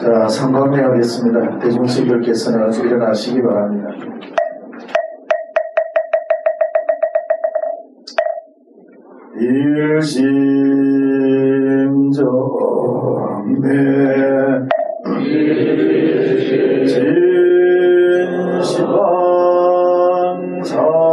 자, 상관회하겠습니다. 대중신들께서는 일어나시기 바랍니다. 일심정매 진시방삼세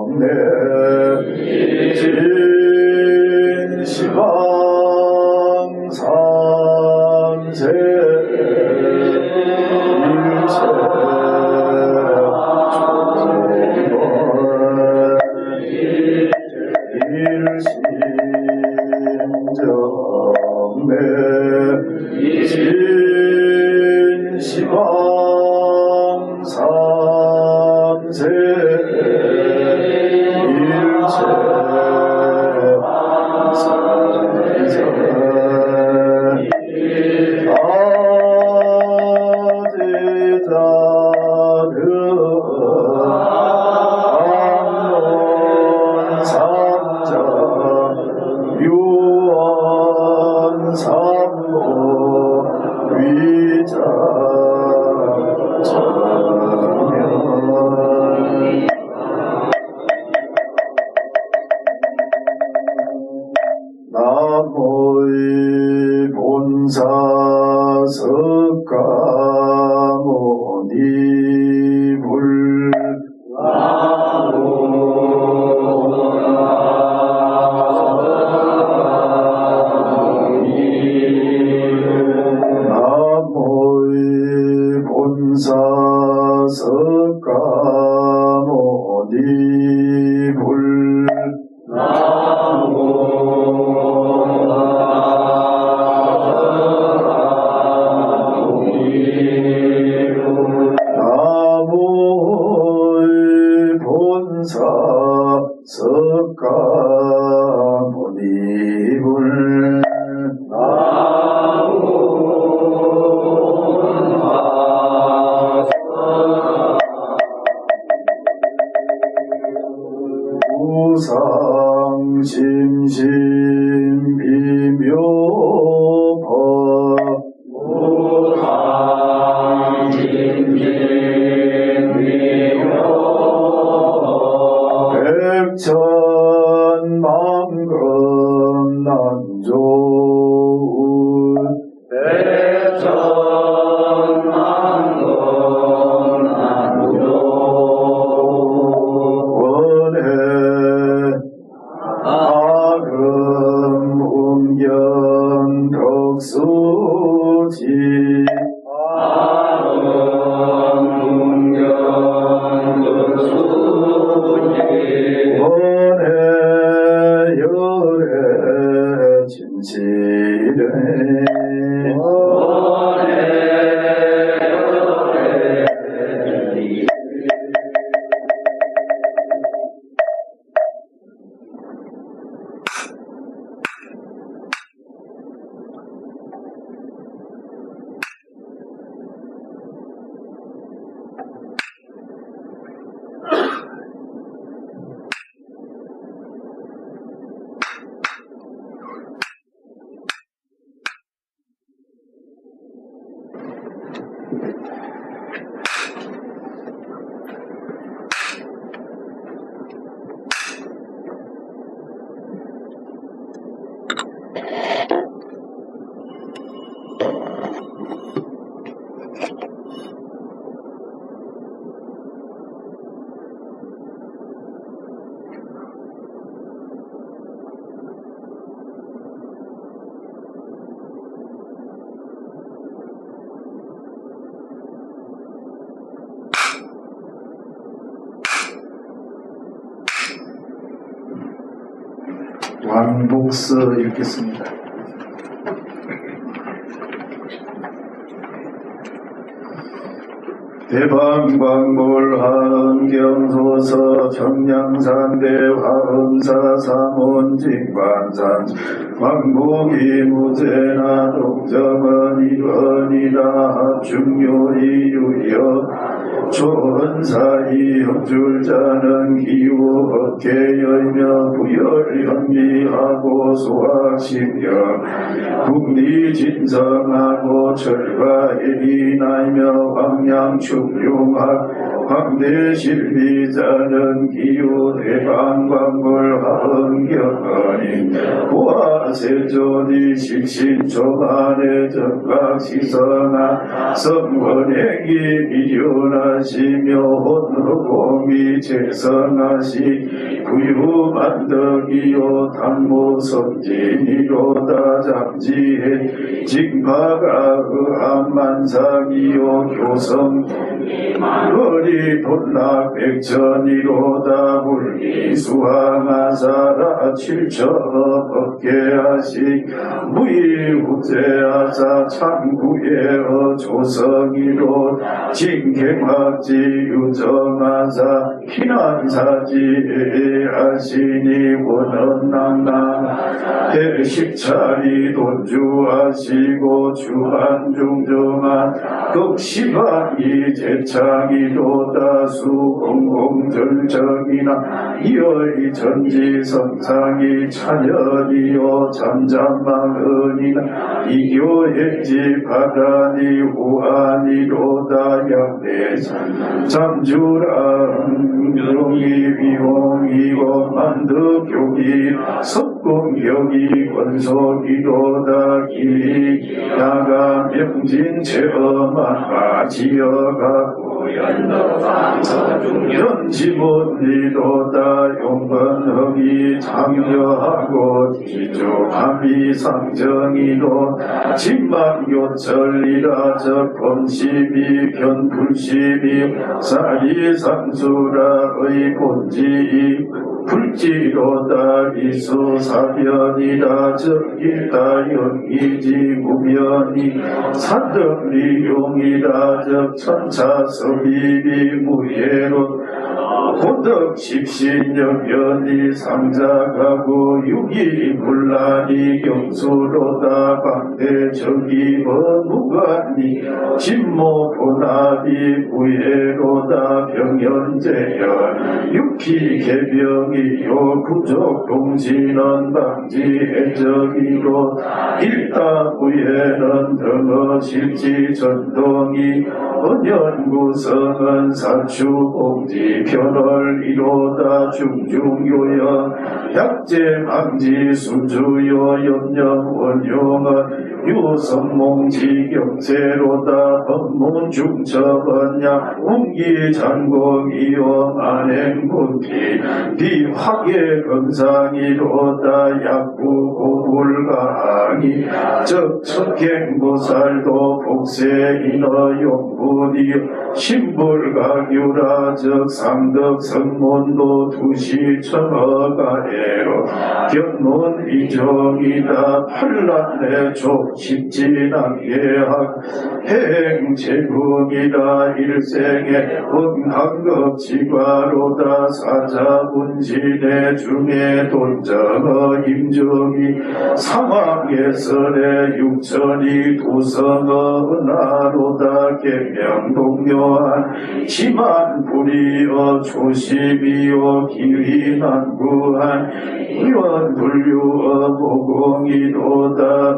일심정매 진시방삼세 나무의 본사석가모니불 나무의 본사석가모니불 석가모니불 우상심심비묘법 백천만금 난좋은 원해 아금 운견 덕수지 원해 열애 진실해 왕복서 읽겠습니다. 대방광물 하은경소서 청량산대 화음사 삼원진관산 광복이 무제나 동정은 백전이거니라 중요히 유여 천사이 형줄자는 기후 어깨 열며 부열 현미하고 소학심여 국리 진성하고 철과일이 나이며 황양 충용학 황대 실비자는 기후 대방광물 하은경거니 보아세존이 실신초만의 적각 시성하 성원행이 미련하시며 혼허공이 재성하시 부유만덕이요 당모성진이로다 잠지해 징파가 의한만상이요 교성 거리 돈락 백천이로다 불기수하마사라 칠천업계하시 무이후제하사 참구예어 조성이로 징경학지 유정하사 피난사지하시니 원언낭낭 대식차리 돈주하시고 주한중정한 극시방이 제창이로다 수공공절정이나 이어이 전지성상이 찬열이요 잠잠망은이나 이교행지 바다니 우한이로다 양대 잠주랑 용이 위홍이고 만득교기 석공격이 권속이로다 기 야가 명진 체험한 지어가 연지못리로다 용건허기 참여하고 지조함이 상정이로 진망요철이라 적범시비 변불시비 사리상수라의 본지 불지로다 이수사변이라 적이다 연기지 무변이 산덕리용이라 적천차서비비 무예로 고덕 십신여변이 상작하고 유기불란이 경수로다 방대적이 어무관이 진모본합이 부예로다 병연제열 육피개병이요 부족동지는 방지해적이로 일다부예는 등어실지 전동이 언연구성은 사추공지 편을 이로다 중중요여 약재망지 수주요 염염원용은 유성몽지경세로다 법문중첩언야 웅기장공이요 안행군기 비화계 건상이로다 약구고불강이 적천갱보살도 복세인어 용분이요 신불가규라 적상덕 성문도 두시천어가해로 견문 이정이다 팔란내 족십진학예학 행제궁이다 일생에 은한급지과로다 사자분진의 중에 돈정어 임정이 사망예설의 육천이 도성어 은하로다 계명동묘한 지만불이여 조심이여 기위난구한 위원불유어 모공이로다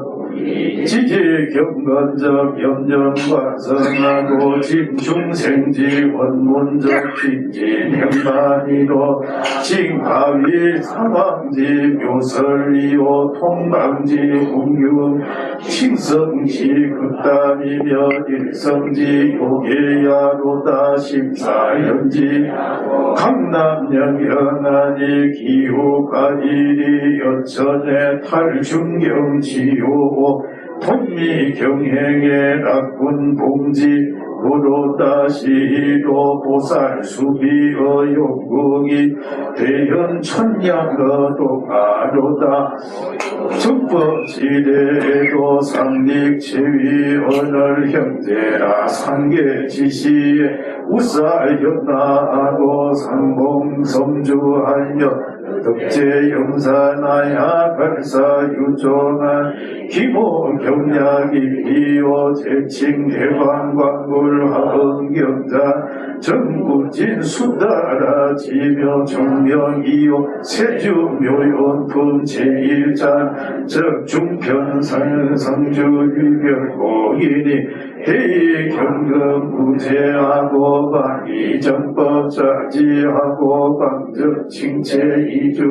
지지경건적 염정관성하고 집중생지 원문적 빈진행만이로 징하위 사방지 묘설이요 통방지 공균 칭성지 극단이며 일성지 요계야로다 심사현지 강남영영하니 기후가일이 여천의 탈중경지요 통미경행의 낙군봉지 무로다시로 보살수비어 용궁이 대현천량거 동아로다 적법지대에도 상lik체위 언을 형제라 상계지시에 우사연나하고 상봉섬주하여 덕제영사나야 발사유종한 기모경략이 세주요 재칭 해방광불 하응경자 정부진 수다라 지묘 정명이요 세주묘연품 제1장 적중편상 성주 유별고인이 대의 경금 우제하고 방이정법 자지하고 방적 칭체 이주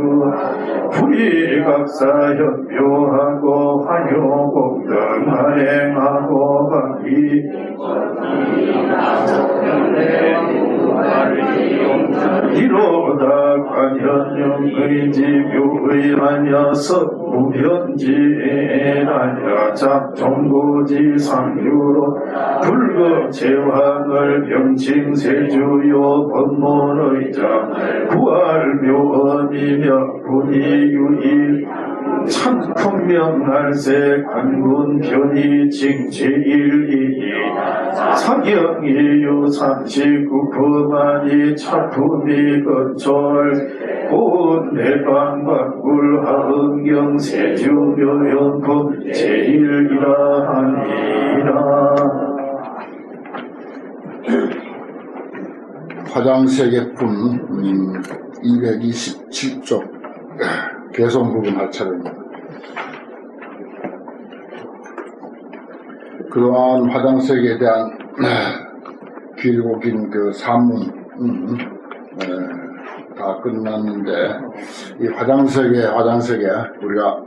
불이각사 현묘하고 환효공등 한행하고 방이 이로다 관현영의지묘의 하녀서 무현지에나냐 잡종고지 상류로 불급 제왕을 병칭세주요 법문의자 부활묘언이며 분이유일 참풍명날세 관군 편의 징제일이니 사경이유 39%만이 차품이 건철 고운 내방박굴 하응경 세주묘연품 제1이라 하니라. 화장세계품 227쪽 개성 부분 할 차례입니다. 그동안 화장세계에 대한 길고 긴 그 산문 다 끝났는데 이 화장세계 우리가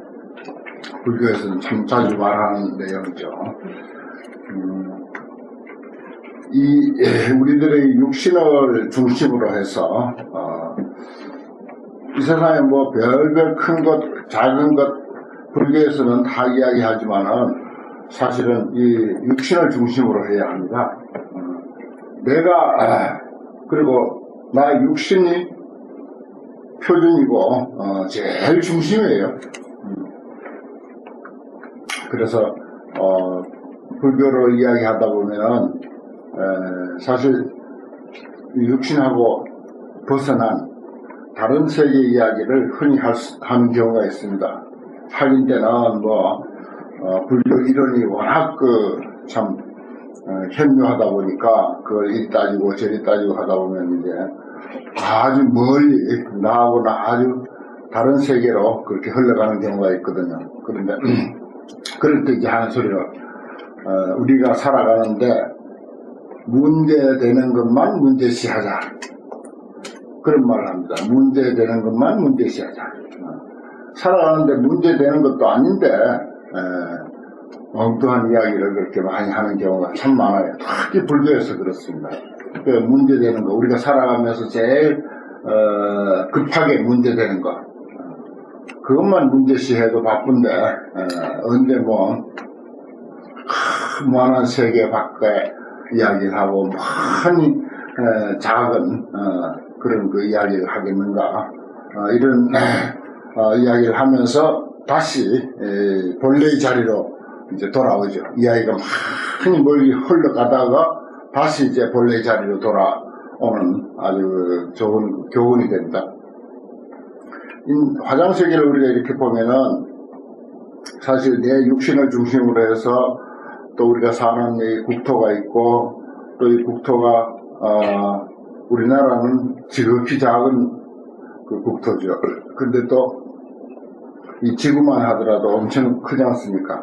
불교에서는 참 자주 말하는 내용이죠. 우리들의 육신을 중심으로 해서 이 세상에 뭐 별별 큰 것, 작은 것 불교에서는 다 이야기하지만은 사실은 이 육신을 중심으로 해야 합니다. 내가 그리고 나의 육신이 표준이고 제일 중심이에요. 그래서 불교로 이야기하다 보면 사실 육신하고 벗어난 다른 세계 이야기를 흔히 하는 경우가 있습니다. 하긴 때는 불교 이론이 워낙 참 현묘하다 보니까 그걸 이리 따지고 저리 따지고 하다 보면 이제 아주 멀리 나하고는 아주 다른 세계로 그렇게 흘러가는 경우가 있거든요. 그런데 그럴 때 이제 하는 소리는 우리가 살아가는데 문제되는 것만 문제시하자. 그런 말을 합니다. 문제되는 것만 문제시하자. 살아가는데 문제되는 것도 아닌데 엉뚱한 이야기를 그렇게 많이 하는 경우가 참 많아요. 특히 불교에서 그렇습니다. 그 문제되는 거, 우리가 살아가면서 제일 급하게 문제되는 거, 그것만 문제시해도 바쁜데 언제 무한한 세계 밖에 이야기를 하고 많이 작은 그런 그 이야기를 하겠는가, 이런 이야기를 하면서 다시 본래의 자리로 이제 돌아오죠. 이야기가 많이 멀리 흘러가다가 다시 이제 본래의 자리로 돌아오는 아주 좋은 교훈이 됩니다. 화장세계를 우리가 이렇게 보면은 사실 내 육신을 중심으로 해서 또 우리가 사는 이 국토가 있고 또 이 국토가 우리나라는 지극히 작은 그 국토죠. 근데 또 이 지구만 하더라도 엄청 크지 않습니까?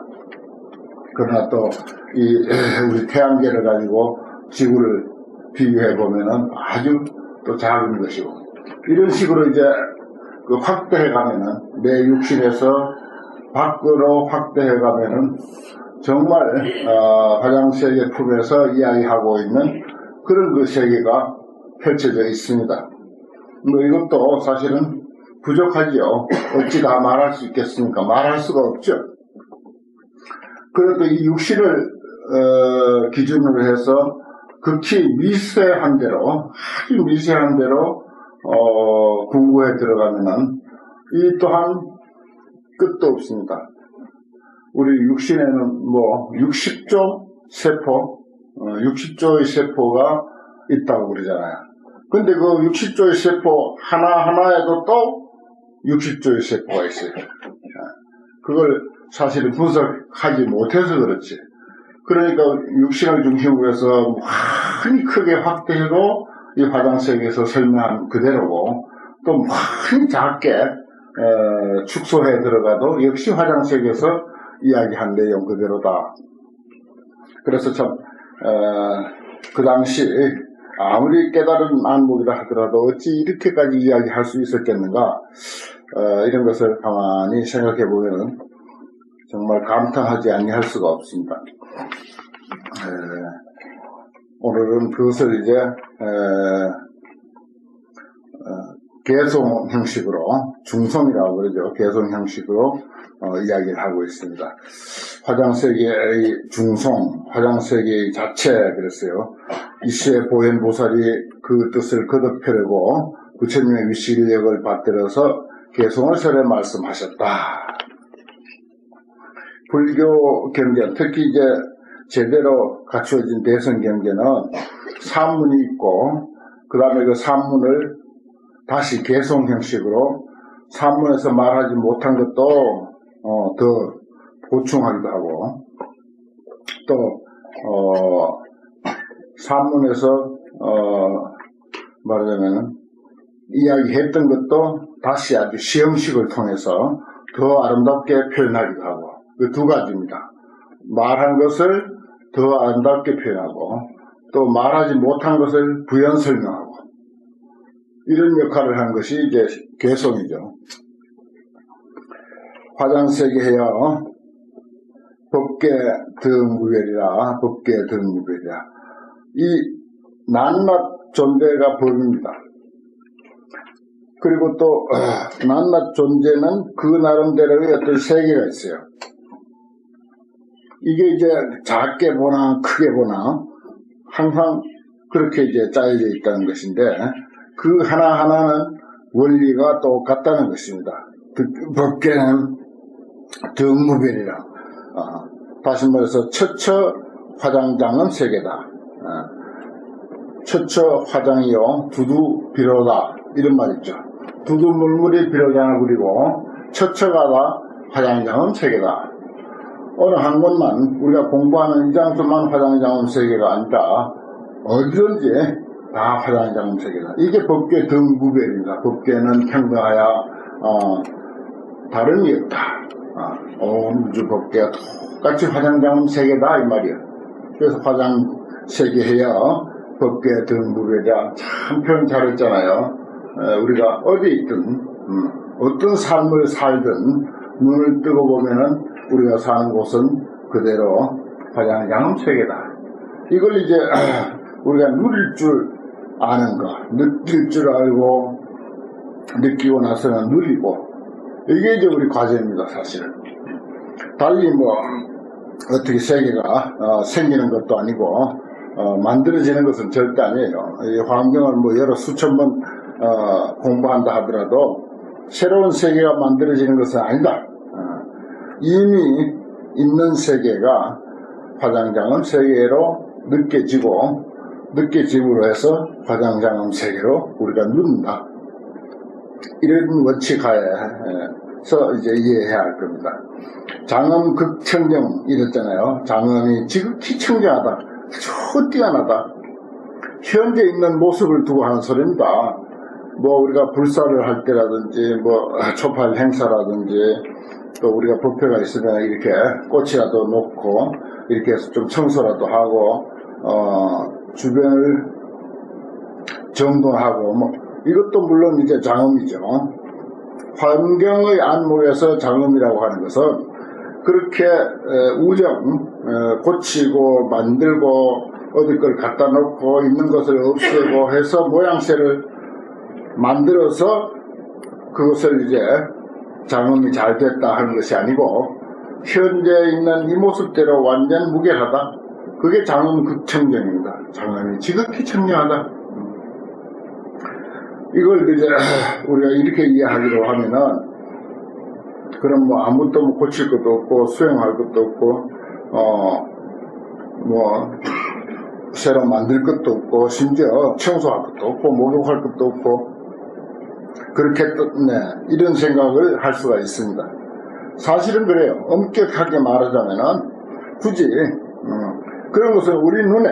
그러나 또 우리 태양계를 가지고 지구를 비교해 보면은 아주 또 작은 것이고, 이런 식으로 이제 그 확대해 가면은 내 육신에서 밖으로 확대해 가면은 정말 화장세계 품에서 이야기하고 있는 그런 그 세계가 펼쳐져 있습니다. 이것도 사실은 부족하지요. 어찌 다 말할 수 있겠습니까? 말할 수가 없죠. 그래도 이 육신을 기준으로 해서 극히 미세한 대로, 아주 미세한 대로 궁구에 들어가면은 이 또한 끝도 없습니다. 우리 육신에는 60조 세포, 60조의 세포가 있다고 그러잖아요. 근데 그 60조의 세포 하나하나에도 또 60조의 세포가 있어요. 그걸 사실은 분석하지 못해서 그렇지. 그러니까 육신을 중심으로 해서 많이 크게 확대해도 이 화장세계에서 설명한 그대로고, 또 많이 작게 축소해 들어가도 역시 화장세계에서 이야기한 내용 그대로다. 그래서 참 그 당시 아무리 깨달은 안목이라 하더라도 어찌 이렇게까지 이야기할 수 있었겠는가, 이런 것을 가만히 생각해 보면 정말 감탄하지 아니할 수가 없습니다. 오늘은 그것을 이제 개송 형식으로, 중송이라고 그러죠. 개송 형식으로 이야기를 하고 있습니다. 화장세계의 중송, 화장세계의 자체, 그랬어요. 이시의 보현보살이 그 뜻을 거듭하려고 부처님의 위시력을 받들어서 개송을 설에 말씀하셨다. 불교 경전, 특히 이제 제대로 갖추어진 대선 경전은 산문이 있고, 그 다음에 그 산문을 다시 개송 형식으로 산문에서 말하지 못한 것도 더 보충하기도 하고, 또 산문에서 말하자면 이야기했던 것도 다시 아주 시형식을 통해서 더 아름답게 표현하기도 하고, 그 두 가지입니다. 말한 것을 더 아름답게 표현하고, 또 말하지 못한 것을 부연 설명하고, 이런 역할을 한 것이 이제 개송이죠. 화장세계여 법계 등무별이라, 법계 등무별이라. 이 낱낱 존재가 법입니다. 그리고 또 낱낱 존재는 그 나름대로의 어떤 세계가 있어요. 이게 이제 작게 보나 크게 보나 항상 그렇게 이제 짜여져 있다는 것인데, 그 하나하나는 원리가 똑같다는 것입니다. 법계는 등무별이라. 다시 말해서 처처 화장장은 세계다. 처처 화장이요 두두 비로다, 이런 말 있죠. 두두 물물이 비로장을 부리고 처처가다 화장장은 세계다. 어느 한 곳만, 우리가 공부하는 이 장소만 화장장은 세계가 아니라 어디든지 다 화장장은 세계다. 이게 법계 등무별입니다. 법계는 평등하여 다름이 없다. 온 우주 법계가 똑같이 화장장은 세계다, 이 말이야. 그래서 화장세계해야 법계 등무별이야. 참 표현 잘했잖아요. 우리가 어디 있든 어떤 삶을 살든 눈을 뜨고 보면은 우리가 사는 곳은 그대로 화장장은 세계다. 이걸 이제 우리가 누릴 줄 아는 거, 느낄 줄 알고 느끼고 나서는 누리고, 이게 이제 우리 과제입니다, 사실은. 달리 뭐 어떻게 세계가 생기는 것도 아니고 만들어지는 것은 절대 아니에요. 이 환경을 뭐 여러 수천 번 공부한다 하더라도 새로운 세계가 만들어지는 것은 아니다. 이미 있는 세계가 화장장은 세계로 느껴지고, 느껴짐으로 해서 화장장은 세계로 우리가 누른다. 이런 원칙하에서 이제 이해해야 할 겁니다. 장엄 극청정 이랬잖아요. 장엄이 지극히 청정하다, 아주 뛰어나다. 현재 있는 모습을 두고 하는 소리입니다. 뭐 우리가 불사를 할 때라든지 뭐 초팔 행사라든지, 또 우리가 법회가 있으면 이렇게 꽃이라도 놓고 이렇게 해서 좀 청소라도 하고 주변을 정돈하고, 뭐 이것도 물론 이제 장엄이죠. 환경의 안목에서 장엄이라고 하는 것은 그렇게 우정, 고치고 만들고 어디 걸 갖다 놓고 있는 것을 없애고 해서 모양새를 만들어서 그것을 이제 장엄이 잘 됐다 하는 것이 아니고, 현재 있는 이 모습대로 완전 무결하다. 그게 장엄 극청정입니다. 장엄이 지극히 청정하다. 이걸 이제 우리가 이렇게 이해하기로 하면은, 그럼 뭐 아무것도 뭐 고칠 것도 없고 수행할 것도 없고 뭐 새로 만들 것도 없고 심지어 청소할 것도 없고 목욕할 것도 없고, 그렇게 이런 생각을 할 수가 있습니다. 사실은 그래요. 엄격하게 말하자면은 굳이 그런 것은 우리 눈에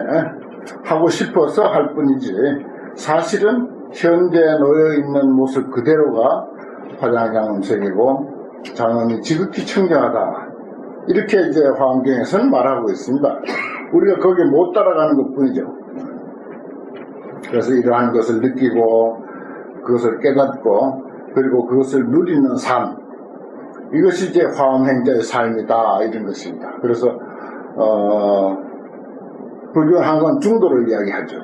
하고 싶어서 할 뿐이지 사실은 현재 놓여있는 모습 그대로가 화장장엄 세계고 장엄이 지극히 청정하다. 이렇게 이제 화엄경에서는 말하고 있습니다. 우리가 거기에 못 따라가는 것 뿐이죠. 그래서 이러한 것을 느끼고 그것을 깨닫고 그리고 그것을 누리는 삶, 이것이 이제 화엄행자의 삶이다 이런 것입니다. 그래서 불교는 항상 중도를 이야기하죠.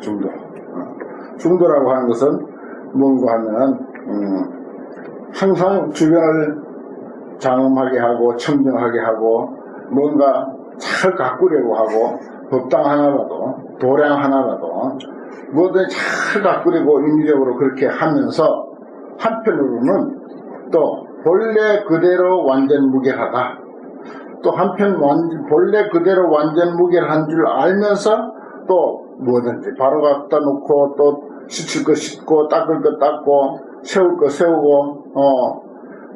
중도라고 하는 것은 뭔가 하면 항상 주변을 장엄하게 하고 청정하게 하고 뭔가 잘 가꾸려고 하고 법당 하나라도 도량 하나라도 뭐든 잘 가꾸려고 인위적으로 그렇게 하면서 한편으로는 또 본래 그대로 완전 무결하다. 또 한편 본래 그대로 완전 무결한 줄 알면서 또 뭐든지 바로 갖다 놓고 또 씻을 거 씻고 닦을 거 닦고 세울 거 세우고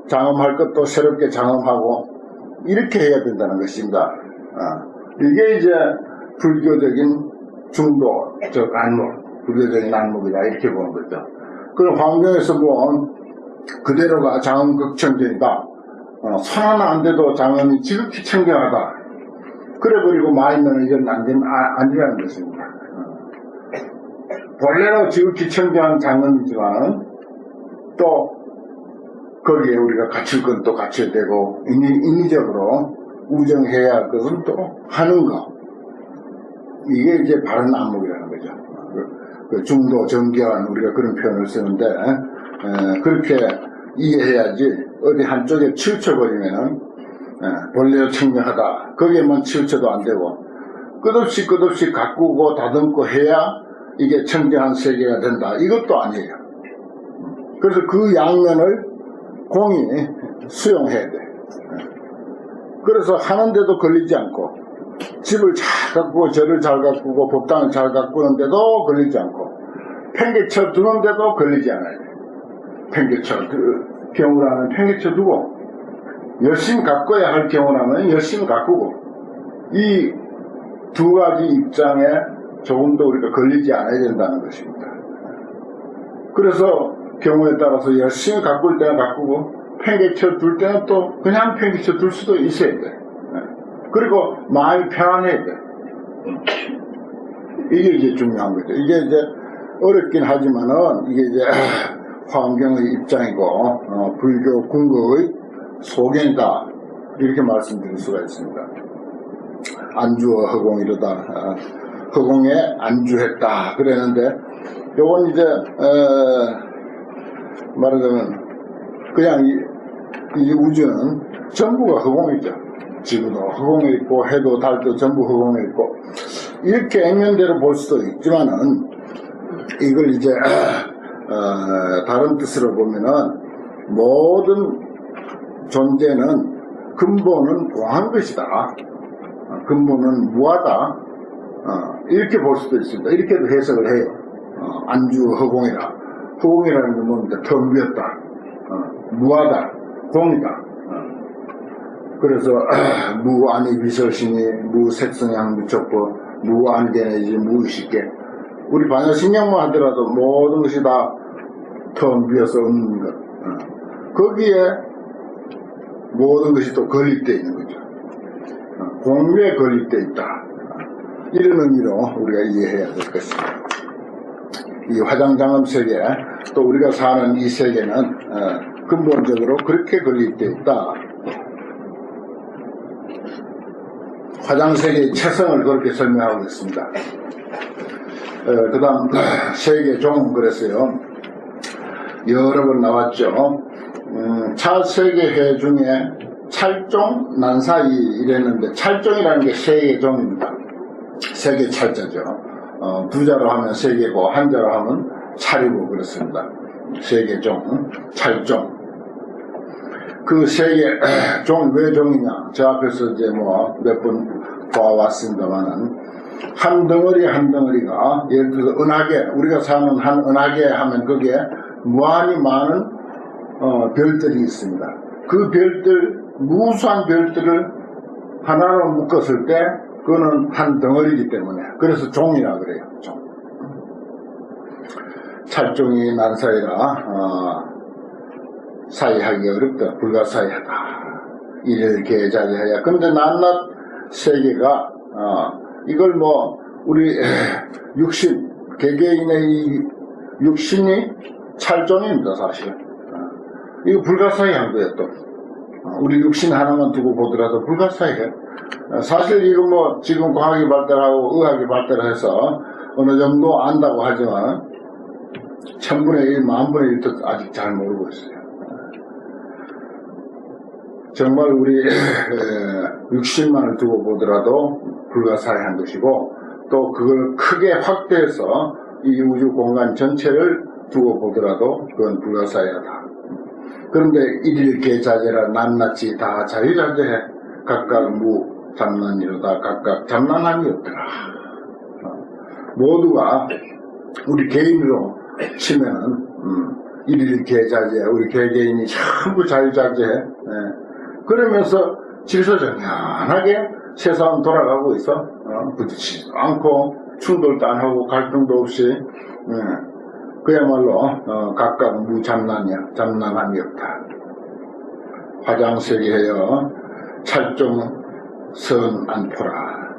장엄할 것도 새롭게 장엄하고 이렇게 해야 된다는 것입니다. 이게 이제 불교적인 중도적 안목, 불교적인 안목이다 이렇게 보는 거죠. 그럼 화엄경에서 뭐 그대로가 장엄 극청정이다. 손 하나 안 돼도 장엄이 지극히 청정하다. 그래버리고 마이면 이건 안 되는 것입니다. 본래는 지극히 청정한 장엄이지만 또 거기에 우리가 갖출 건 또 갖춰야 되고 인위적으로 우정해야 할 것은 또 하는 거. 이게 이제 바른 안목이라는 거죠. 그 중도, 정견 우리가 그런 표현을 쓰는데 그렇게 이해해야지 어디 한쪽에 치우쳐버리면은 본래로 청정하다 거기에만 치우쳐도 안 되고 끝없이 가꾸고 다듬고 해야 이게 청정한 세계가 된다 이것도 아니에요. 그래서 그 양면을 공이 수용해야 돼. 그래서 하는데도 걸리지 않고 집을 잘 가꾸고 절을 잘 가꾸고 법당을 잘 가꾸는데도 걸리지 않고 팽개쳐 두는데도 걸리지 않아요. 팽개쳐 경우라면 팽개쳐 두고 열심히 가꿔야 할 경우라면 열심히 가꾸고 이 두 가지 입장에 조금 더 우리가 걸리지 않아야 된다는 것입니다. 그래서 경우에 따라서 열심히 가꿀 때는 가꾸고 팽개쳐 둘 때는 또 그냥 팽개쳐 둘 수도 있어야 돼. 그리고 마음이 편안해야 돼. 이게 이제 중요한 거죠. 이게 이제 어렵긴 하지만은 이게 이제 화엄경의 입장이고 불교 궁극의 소견이다 이렇게 말씀드릴 수가 있습니다. 안주와 허공이로다. 허공에 안주했다 그랬는데 요건 이제 말하자면 그냥 이 우주는 전부가 허공이죠. 지구도 허공에 있고 해도 달도 전부 허공에 있고 이렇게 액면대로 볼 수도 있지만은 이걸 이제 다른 뜻으로 보면은 모든 존재는 근본은 공한 것이다. 근본은 무하다. 이렇게 볼 수도 있습니다. 이렇게도 해석을 해요. 안주 허공이라. 허공이라는 게 뭡니까? 텅 비었다. 무하다. 공이다. 그래서 무안이 비설신이 무색성향 무척보 무안개내지 무의식계. 우리 반야신경만 하더라도 모든 것이 다 텅 비어서 없는 것. 거기에 모든 것이 또 걸립되어 있는 거죠. 공유에 걸립되어 있다. 이런 의미로 우리가 이해해야 될 것입니다. 이 화장장엄 세계, 또 우리가 사는 이 세계는 근본적으로 그렇게 걸립되어 있다. 화장세계의 체성을 그렇게 설명하고 있습니다. 그 다음 세계종 그랬어요. 여러 번 나왔죠. 차세계회 중에 찰종, 난사이 이랬는데 찰종이라는 게 세계종입니다. 세계 찰자죠. 두자로 하면 세계고 한자로 하면 찰이고 그렇습니다. 세계종, 찰종. 그 세계종 왜 종이냐? 저 앞에서 이제 뭐 몇 번 봐왔습니다만은 한 덩어리 한 덩어리가 예를 들어서 은하계, 우리가 사는 한 은하계 하면 거기에 무한히 많은 별들이 있습니다. 그 별들, 무수한 별들을 하나로 묶었을 때 그거는 한 덩어리이기 때문에. 그래서 종이라 그래요. 종. 찰종이 난사이라 사이하기 어렵다. 불가사의하다. 이를 계자리하야. 근데 낱낱 세계가 이걸 뭐 우리 육신 개개인의 이 육신이 찰종입니다. 사실 이거 불가사의한 거예요. 또 우리 육신 하나만 두고 보더라도 불가사의해. 사실 이거 뭐 지금 과학이 발달하고 의학이 발달해서 어느 정도 안다고 하지만 1000분의 1, 10,000분의 1도 아직 잘 모르고 있어요. 정말 우리 육신만을 두고 보더라도 불가사의한 것이고, 또 그걸 크게 확대해서 이 우주 공간 전체를 두고 보더라도 그건 불가사의하다. 그런데 일일 계자제라 낱낱이 다 자유자재해. 각각 무잠난이로다. 각각 잠난함이 없더라. 모두가 우리 개인으로 치면은 일일 계자제, 우리 개개인이 전부 자유자재해. 그러면서 질서정연하게 세상은 돌아가고 있어. 부딪히지도 않고 충돌도 안 하고 갈등도 없이. 그야말로 각각 무잠난이야. 잠난함이 없다. 화장세계여 찰종 선안포라.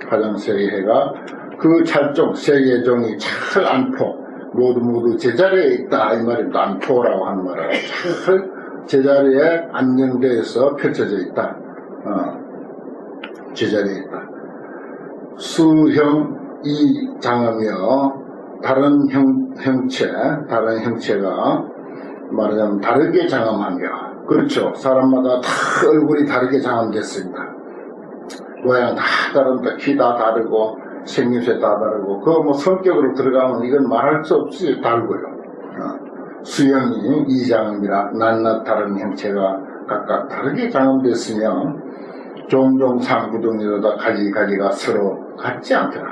화장세계가 그 찰종 세계종이 찰 안포 모두 제자리에 있다 이 말입니다. 안포라고 하는 말은 찰 제자리에 안정되어서 펼쳐져 있다. 제자리에 있다. 수형 이장하며 다른 다른 형체가 말하자면 다르게 장엄하며, 그렇죠. 사람마다 다 얼굴이 다르게 장엄됐습니다. 모양 다 다른다. 키 다 다르고 생김새 다 다르고, 그거 뭐 성격으로 들어가면 이건 말할 수 없이 다르고요. 수형이 이장엄이라 낱낱 다른 형체가 각각 다르게 장엄됐으며 종종 상구동이로다 가지가지가 서로 같지 않더라.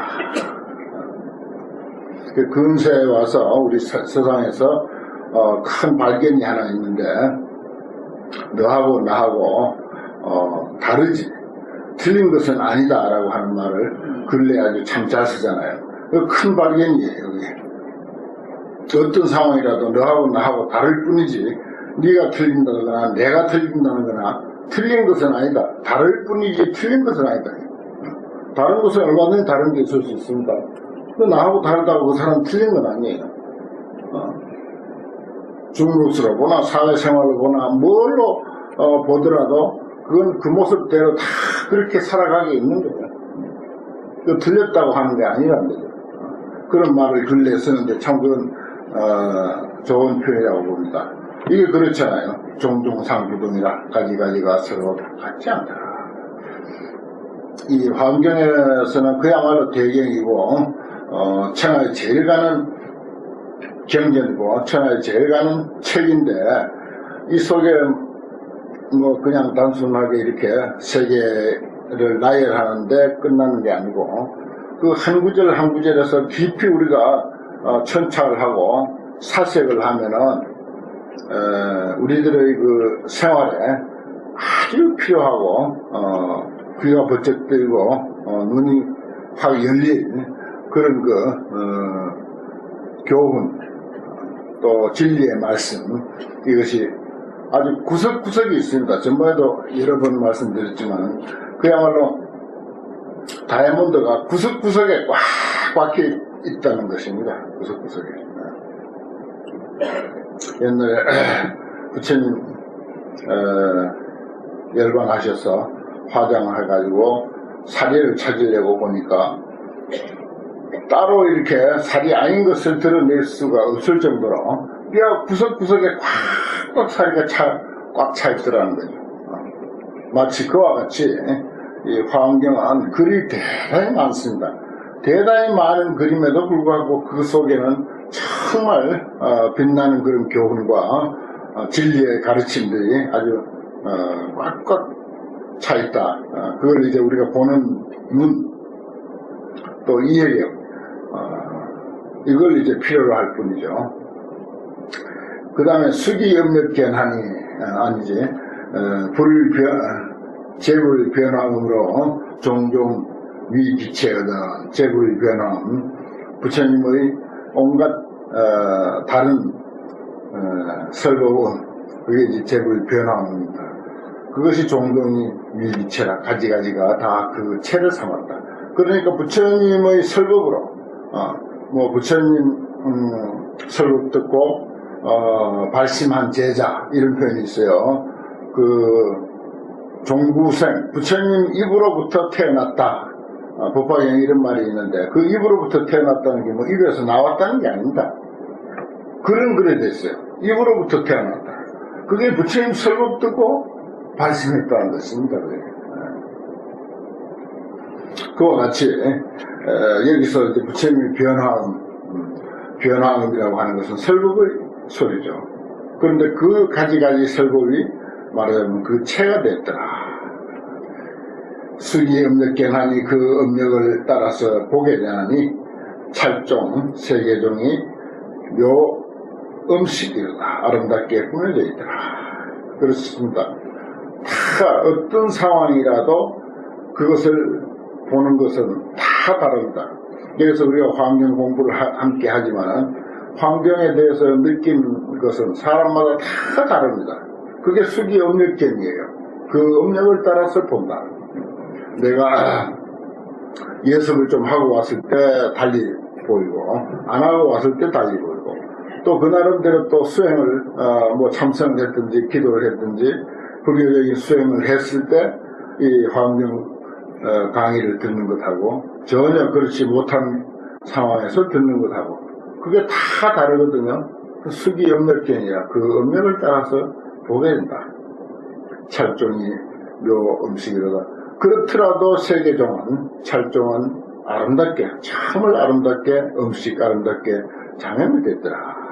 그 근세에 와서 우리 세상에서 큰 발견이 하나 있는데, 너하고 나하고 다르지, 틀린 것은 아니다 라고 하는 말을 근래 아주 참 잘 쓰잖아요. 큰 발견이에요. 이게 어떤 상황이라도 너하고 나하고 다를 뿐이지 네가 틀린다거나 내가 틀린다거나 틀린 것은 아니다. 다를 뿐이지 틀린 것은 아니다. 다른 것은 얼마든지 다른 게 있을 수 있습니다. 나하고 다르다고 그 사람 틀린 건 아니에요. 중국으로 보나 사회생활로 보나 뭘로 보더라도 그건 그 모습대로 다 그렇게 살아가게 있는 거예요. 그 틀렸다고 하는 게 아니란 거죠. 그런 말을 근래에 쓰는데 참 그건 좋은 표현이라고 봅니다. 이게 그렇잖아요. 종종 상구동이라 가지가지가 서로 같지 않다. 이 환경에서는 그야말로 대경이고 천하에 제일 가는 경전이고 천하에 제일 가는 책인데, 이 속에 뭐 그냥 단순하게 이렇게 세계를 나열하는데 끝나는 게 아니고, 그 한 구절 한 구절에서 깊이 우리가 천착을 하고 사색을 하면은 우리들의 그 생활에 아주 필요하고 귀가 번쩍 뜨이고 눈이 확 열린 그런 교훈, 또 진리의 말씀, 이것이 아주 구석구석이 있습니다. 전번에도 여러 번 말씀드렸지만 그야말로 다이아몬드가 구석구석에 꽉 박혀 있다는 것입니다. 구석구석에. 옛날에 부처님 열반하셔서 화장을 해가지고 사리를 찾으려고 보니까 따로 이렇게 살이 아닌 것을 드러낼 수가 없을 정도로 뼈 구석구석에 꽉 사리가 꽉 차 있더라는 거죠. 마치 그와 같이 이 화엄경은 글이 대단히 많습니다. 대단히 많은 그림에도 불구하고 그 속에는 정말 빛나는 그런 교훈과 진리의 가르침들이 아주 꽉꽉 차 있다. 그걸 이제 우리가 보는 눈, 또 이해력, 이걸 이제 필요로 할 뿐이죠. 그 다음에 수기염력견하니 아니지, 재불변화음으로 종종 위기체거든 제불 변함, 부처님의 온갖 다른 설법은 그게 이제 제불 변함입니다. 그것이 종종이 위기체라 가지가지가 다 그 체를 삼았다. 그러니까 부처님의 설법으로 뭐 부처님 설법 듣고 발심한 제자 이런 표현이 있어요. 그 종구생 부처님 입으로부터 태어났다. 법화경에 이런 말이 있는데 그 입으로부터 태어났다는 게 뭐 입에서 나왔다는 게 아닙니다. 글은 그래 됐어요. 입으로부터 태어났다. 그게 부처님 설법 듣고 발심했다는 것입니다. 그와 같이 여기서 이제 부처님의 변화음이라고 하는 것은 설법의 소리죠. 그런데 그 가지가지 설법이 말하자면 그 체가 됐더라. 수기 음력견하니 그 음력을 따라서 보게 되하니 찰종 세계종이 묘 음식이로다 아름답게 꾸며져 있더라. 그렇습니다. 다 어떤 상황이라도 그것을 보는 것은 다 다릅니다. 그래서 우리가 환경 공부를 함께 하지만 환경에 대해서 느낀 것은 사람마다 다 다릅니다. 그게 수기 음력견이에요. 그 음력을 따라서 본다. 내가 예습을 좀 하고 왔을 때 달리 보이고 안 하고 왔을 때 달리 보이고 또 그 나름대로 또 수행을 뭐 참선을 했든지 기도를 했든지 불교적인 수행을 했을 때 이 환경 강의를 듣는 것하고 전혀 그렇지 못한 상황에서 듣는 것하고 그게 다 다르거든요. 그 수기 음력견이라 그 음력을 따라서 보게 된다. 찰종이 묘 음식이로다. 그렇더라도 세계종은 찰종은 아름답게 참을 아름답게 음식 아름답게 장염이 됐더라.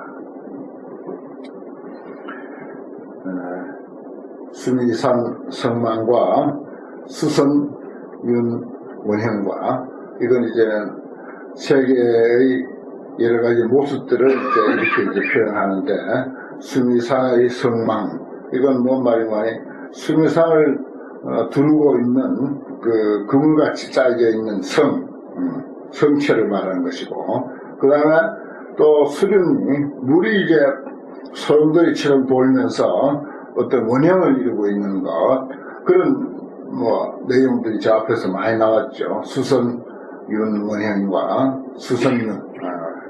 수미산 성망과 수선윤 원형과 이건 이제는 세계의 여러 가지 모습들을 이렇게 표현하는데 수미산의 성망 이건 뭔 말이냐니 수미산을 두르고 있는 그 그물같이 짜여져 있는 성체를 말하는 것이고 그 다음에 또 수륜이 물이 이제 소용돌이처럼 돌면서 어떤 원형을 이루고 있는 것 그런 뭐 내용들이 저 앞에서 많이 나왔죠. 수선윤 원형과 수선윤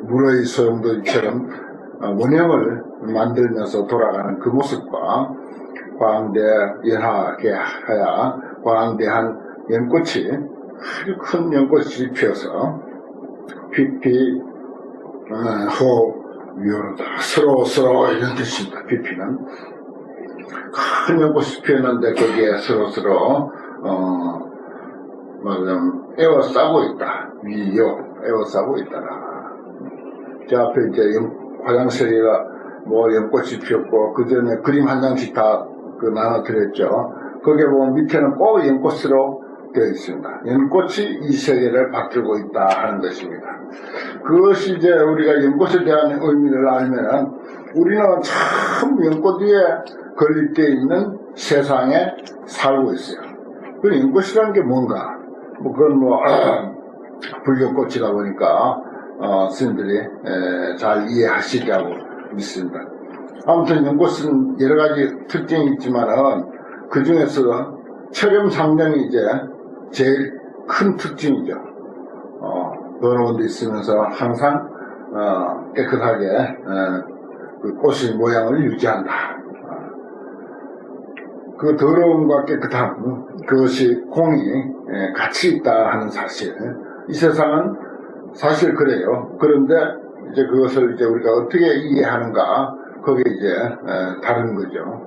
물의 소용돌이처럼 원형을 만들면서 돌아가는 그 모습과 광대 연하게 하야 광대한 연꽃이 아주 큰 연꽃이 피어서 피피 호 위로다 서로 이런 뜻입니다. 피피는 큰 연꽃이 피었는데 거기에 서로 말하자면 에워싸고 있다. 위요 에워싸고 있다라. 저 앞에 이제 화장실이가 뭐 연꽃이 피었고 그 전에 그림 한 장씩 다 나눠드렸죠. 거기에 보면 밑에는 꼭 연꽃으로 되어 있습니다. 연꽃이 이 세계를 받들고 있다 하는 것입니다. 그것이 이제 우리가 연꽃에 대한 의미를 알면은 우리는 참 연꽃 위에 건립되어 있는 세상에 살고 있어요. 그 연꽃이라는 게 뭔가? 뭐 그건 뭐 불교꽃이다 보니까 스님들이 잘 이해하시리라고 믿습니다. 아무튼 연꽃은 여러 가지 특징이 있지만은 그 중에서 철염상정이 이제 제일 큰 특징이죠. 더러운 데 있으면서 항상 깨끗하게 그 꽃의 모양을 유지한다. 그 더러움과 깨끗함 그것이 공이 같이 있다 하는 사실. 이 세상은 사실 그래요. 그런데 이제 그것을 이제 우리가 어떻게 이해하는가 거기에 이제 다른 거죠.